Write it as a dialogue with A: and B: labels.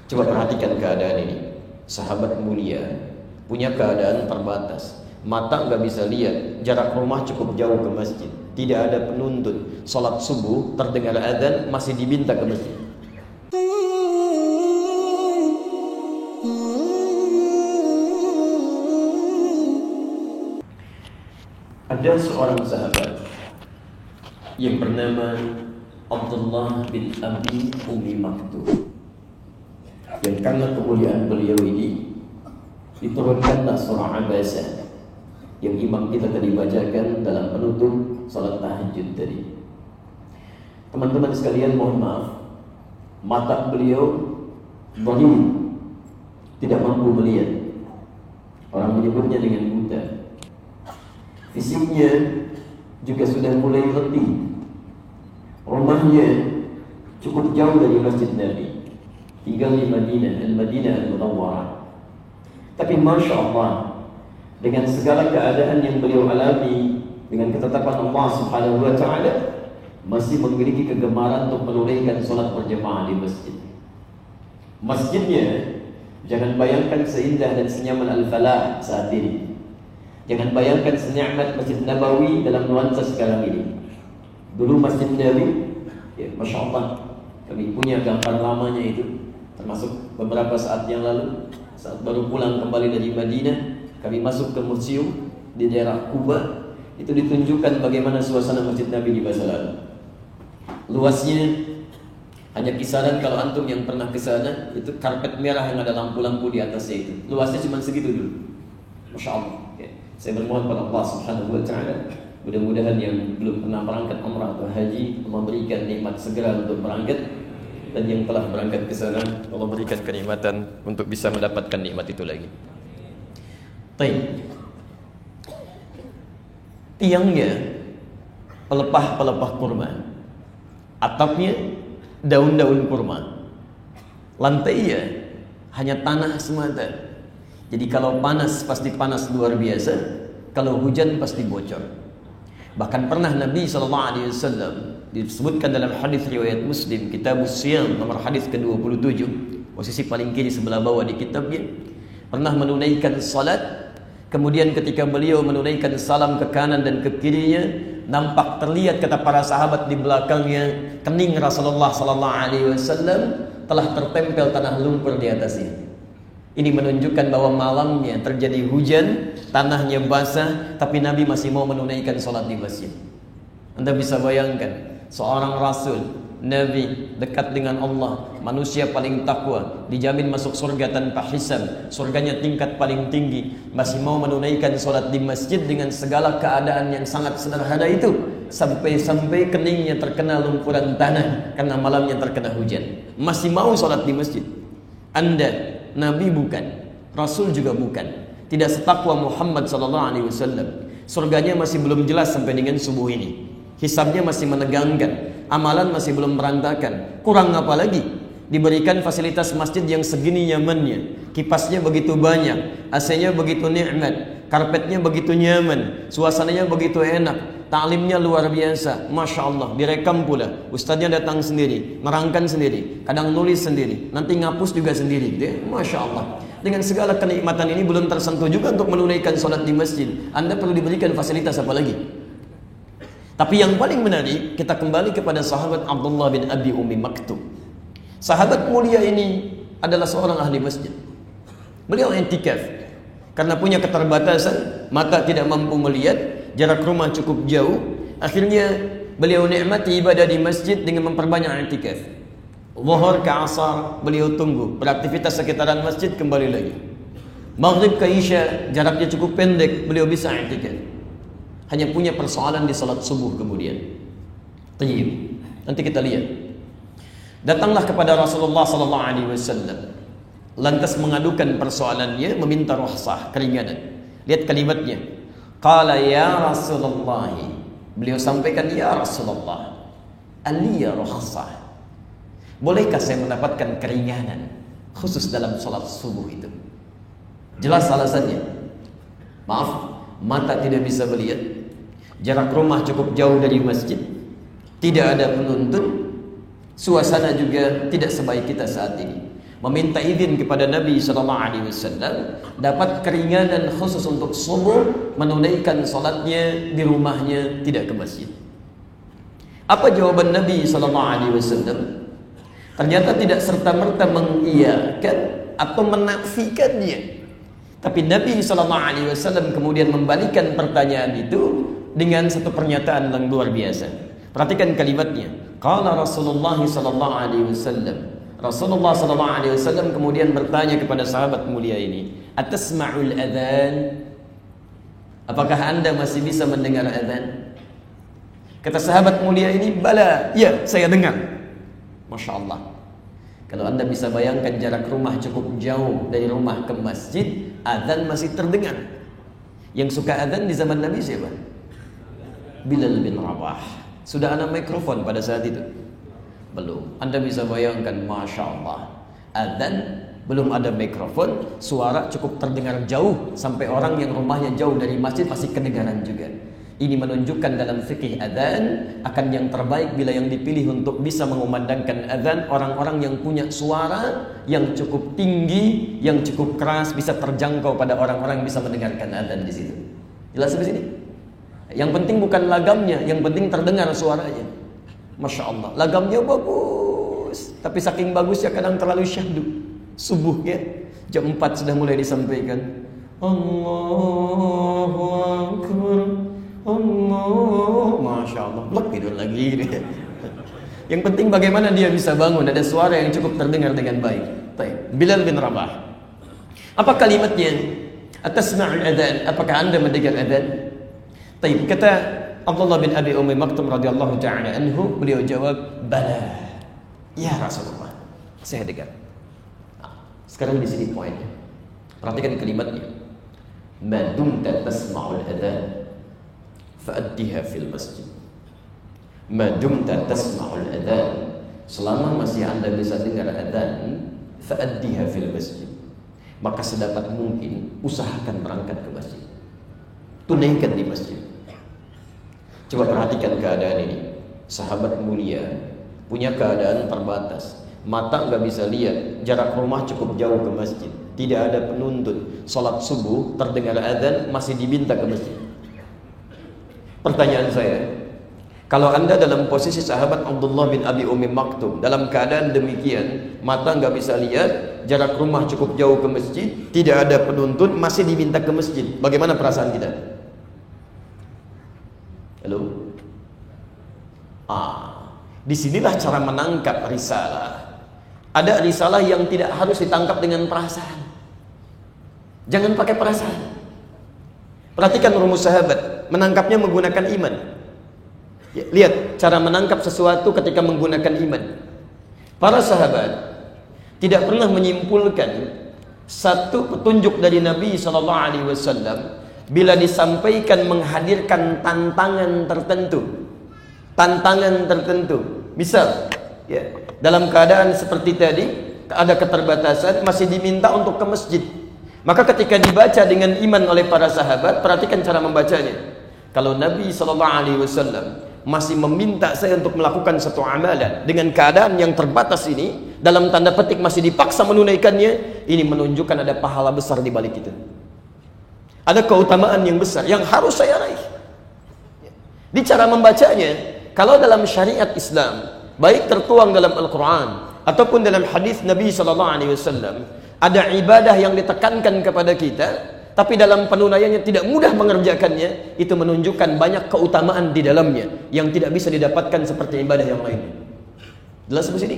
A: Coba perhatikan keadaan ini. Sahabat mulia punya keadaan terbatas, mata nggak bisa lihat, jarak rumah cukup jauh ke masjid, tidak ada penuntut, sholat subuh terdengar adzan masih diminta ke masjid. Ada seorang sahabat yang bernama Abdullah bin Abi Ummi Maktum, yang karena kemuliaan beliau ini diturunkanlah surah Abasa yang imam kita tadi bacakan dalam penutup salat tahajud tadi. Teman-teman sekalian, mohon maaf, mata beliau dhalim, tidak mampu melihat. Orang menyebutnya dengan buta. Fisiknya juga sudah mulai letih. Rumahnya cukup jauh dari masjid Nabi, tinggal di Madinah, Al-Madinah Al-Munawwarah. Tapi Masya Allah, dengan segala keadaan yang beliau alami, dengan ketetapan Allah Subhanahu wa Ta'ala, masih memiliki kegemaran untuk menunaikan sholat berjamaah di masjid. Masjidnya, jangan bayangkan seindah dan senyaman Al-Falah saat ini. Jangan bayangkan senikmat Masjid Nabawi dalam nuansa sekarang ini. Dulu Masjid Nabi, ya, Masya Allah, kami punya gambar lamanya itu, termasuk beberapa saat yang lalu, saat baru pulang kembali dari Madinah, kami masuk ke museum di daerah Kuba. Itu ditunjukkan bagaimana suasana Masjid Nabi di masa lalu. Luasnya hanya kisaran, kalau antum yang pernah ke sana, itu karpet merah yang ada lampu-lampu di atasnya itu. Luasnya cuma segitu dulu. Masya Allah. Ya. Saya bermohon pada Allah Subhanahu wa Ta'ala, mudah-mudahan yang belum pernah berangkat umrah atau haji, Allah berikan nikmat segera untuk berangkat, dan yang telah berangkat ke sana, Allah berikan kenikmatan untuk bisa mendapatkan nikmat itu lagi. Tiangnya pelepah-pelepah kurma, atapnya daun-daun kurma, lantainya hanya tanah semata. Jadi kalau panas pasti panas luar biasa, kalau hujan pasti bocor. Bahkan pernah Nabi SAW disebutkan dalam hadis riwayat Muslim, Kitabus Siyam, nomor hadis ke-27, posisi paling kiri sebelah bawah di kitabnya, pernah menunaikan salat. Kemudian ketika beliau menunaikan salam ke kanan dan ke kirinya, nampak terlihat kata para sahabat di belakangnya, kening Rasulullah SAW telah tertempel tanah lumpur di atasnya. Ini menunjukkan bahwa malamnya terjadi hujan, tanahnya basah, tapi Nabi masih mau menunaikan sholat di masjid. Anda bisa bayangkan, seorang Rasul, Nabi, dekat dengan Allah, manusia paling takwa, dijamin masuk surga tanpa hisab, surganya tingkat paling tinggi, masih mau menunaikan sholat di masjid dengan segala keadaan yang sangat sederhana itu, sampai-sampai keningnya terkena lumpuran tanah karena malamnya terkena hujan, masih mau sholat di masjid. Anda, Nabi bukan, Rasul juga bukan, tidak setakwa Muhammad SAW. Surganya masih belum jelas sampai dengan subuh ini. Hisabnya masih menegangkan, amalan masih belum berantakan. Kurang apa lagi? Diberikan fasilitas masjid yang segini nyamannya, kipasnya begitu banyak, AC-nya begitu nikmat, karpetnya begitu nyaman, suasananya begitu enak, ta'limnya luar biasa, Masya Allah. Direkam pula, ustadznya datang sendiri, nerangkan sendiri, kadang nulis sendiri, nanti ngapus juga sendiri, Masya Allah. Dengan segala kenikmatan ini belum tersentuh juga untuk menunaikan sholat di masjid. Anda perlu diberikan fasilitas apa lagi? Tapi yang paling menarik, kita kembali kepada sahabat Abdullah bin Abi Ummi Maktum. Sahabat mulia ini adalah seorang ahli masjid. Beliau i'tikaf karena punya keterbatasan, mata tidak mampu melihat, jarak rumah cukup jauh. Akhirnya beliau nikmati ibadah di masjid dengan memperbanyak i'tikaf. Zuhur ke asar beliau tunggu, beraktivitas sekitaran masjid, kembali lagi. Maghrib ke isya jaraknya cukup pendek, beliau bisa i'tikaf. Hanya punya persoalan di salat subuh kemudian. Tayyib. Nanti kita lihat. Datanglah kepada Rasulullah SAW, lantas mengadukan persoalannya, meminta rukhsah, keringanan. Lihat kalimatnya. Qala ya Rasulullah. Beliau sampaikan, ya Rasulullah, aliya rukhsah. Bolehkah saya mendapatkan keringanan khusus dalam salat subuh itu? Jelas alasannya. Maaf, mata tidak bisa melihat, jarak rumah cukup jauh dari masjid, tidak ada penuntun, suasana juga tidak sebaik kita saat ini. meminta izin kepada Nabi sallallahu alaihi wasallam dapat keringanan khusus untuk subuh, menunaikan salatnya di rumahnya, tidak ke masjid. Apa jawaban Nabi sallallahu alaihi wasallam? Ternyata tidak serta-merta mengiyakan atau menafikannya. Tapi Nabi sallallahu alaihi wasallam kemudian membalikkan pertanyaan itu dengan satu pernyataan yang luar biasa. Perhatikan kalimatnya. Qala Rasulullah sallallahu alaihi wasallam. Rasulullah sallallahu alaihi wasallam kemudian bertanya kepada sahabat mulia ini, "Atasma'ul adzan?" Apakah Anda masih bisa mendengar adzan? Kata sahabat mulia ini, "Bala, ya, saya dengar." Masya Allah. Kalau Anda bisa bayangkan jarak rumah cukup jauh dari rumah ke masjid, adzan masih terdengar. Yang suka adzan di zaman Nabi siapa? Bilal bin Rabah. Sudah ada mikrofon pada saat itu? Belum. Anda bisa bayangkan, Masya Allah, adzan belum ada mikrofon, suara cukup terdengar jauh sampai orang yang rumahnya jauh dari masjid masih kedengaran juga. Ini menunjukkan dalam fikih adzan akan yang terbaik bila yang dipilih untuk bisa mengumandangkan adzan orang-orang yang punya suara yang cukup tinggi, yang cukup keras, bisa terjangkau pada orang-orang yang bisa mendengarkan adzan di situ. Jelas di sini? Yang penting bukan lagamnya, yang penting terdengar suaranya. Masya Allah, lagamnya bagus, tapi saking bagusnya kadang terlalu syahdu. Subuh ya, jam 4 sudah mulai disampaikan. Allahu Akbar, Allah. Masya Allah, blok tidur lagi. Yang penting bagaimana dia bisa bangun, ada suara yang cukup terdengar dengan baik. Bilal bin Rabah. Apa kalimatnya? Atasma'ul adzan? Apakah Anda mendengar adzan? Kata Abdullah bin Abi Ummi Maktum radhiyallahu ta'ala anhu, beliau jawab, "Bala, ya Rasulullah, saya dengar." Sekarang di sini poinnya. Perhatikan kalimatnya. "Ma dumta tasma'ul adzan fa'addiha fil masjid." Ma dumta tasma'ul adzan, selama masih Anda bisa dengar adzan, fa'addiha fil masjid, maka sedapat mungkin usahakan berangkat ke masjid. Tunaikan di masjid. Coba perhatikan keadaan ini. Sahabat mulia punya keadaan terbatas, mata nggak bisa lihat, jarak rumah cukup jauh ke masjid, tidak ada penuntut, salat subuh terdengar adzan masih diminta ke masjid. Pertanyaan saya, kalau Anda dalam posisi sahabat Abdullah bin Abi Ummi Maktum, dalam keadaan demikian, mata nggak bisa lihat, jarak rumah cukup jauh ke masjid, tidak ada penuntut, masih diminta ke masjid, bagaimana perasaan kita? Halo? Disinilah cara menangkap risalah. Ada risalah yang tidak harus ditangkap dengan perasaan. Jangan pakai perasaan. Perhatikan rumus sahabat, menangkapnya menggunakan iman. Ya, lihat cara menangkap sesuatu ketika menggunakan iman. Para sahabat tidak pernah menyimpulkan satu petunjuk dari Nabi SAW bila disampaikan menghadirkan tantangan tertentu. Misal, ya, dalam keadaan seperti tadi ada keterbatasan, masih diminta untuk ke masjid. Maka ketika dibaca dengan iman oleh para sahabat, perhatikan cara membacanya. Kalau Nabi SAW masih meminta saya untuk melakukan satu amalan dengan keadaan yang terbatas ini, dalam tanda petik masih dipaksa menunaikannya, ini menunjukkan ada pahala besar di balik itu. Ada keutamaan yang besar yang harus saya raih. Di cara membacanya, kalau dalam syariat Islam, baik tertuang dalam Al-Quran ataupun dalam hadis Nabi SAW, ada ibadah yang ditekankan kepada kita, tapi dalam penunaiannya tidak mudah mengerjakannya, itu menunjukkan banyak keutamaan di dalamnya yang tidak bisa didapatkan seperti ibadah yang lain. Jelas di sini?